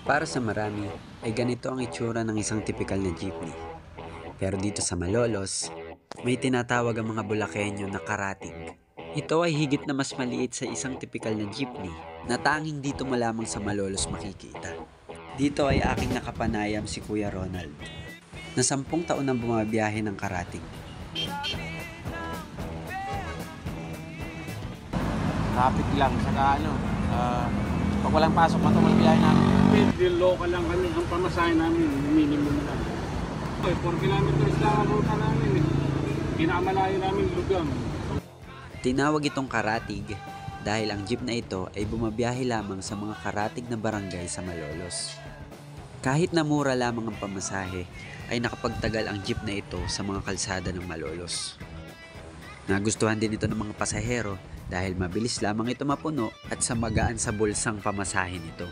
Para sa marami, ay ganito ang itsura ng isang tipikal na jeepney. Pero dito sa Malolos, may tinatawag ang mga Bulakenyo na karatig. Ito ay higit na mas maliit sa isang tipikal na jeepney na tanging dito mo lamang sa Malolos makikita. Dito ay aking nakapanayam si Kuya Ronald, na 10 taon nang bumabiyahe ng karatig. Traffic lang, saka pag walang pasok, matumal biyahe namin. Medyo local lang kami, ang pamasahe namin, minimum lang. 4 kilometers lang ang ruta namin eh. Pinakamalayo namin Lugang. Tinawag itong karatig dahil ang jeep na ito ay bumabiyahe lamang sa mga karatig na barangay sa Malolos. Kahit na mura lamang ang pamasahe, ay nakapagtagal ang jeep na ito sa mga kalsada ng Malolos. Nagustuhan din ito ng mga pasahero dahil mabilis lamang ito mapuno at sa magaan sa bulsang pamasahe nito.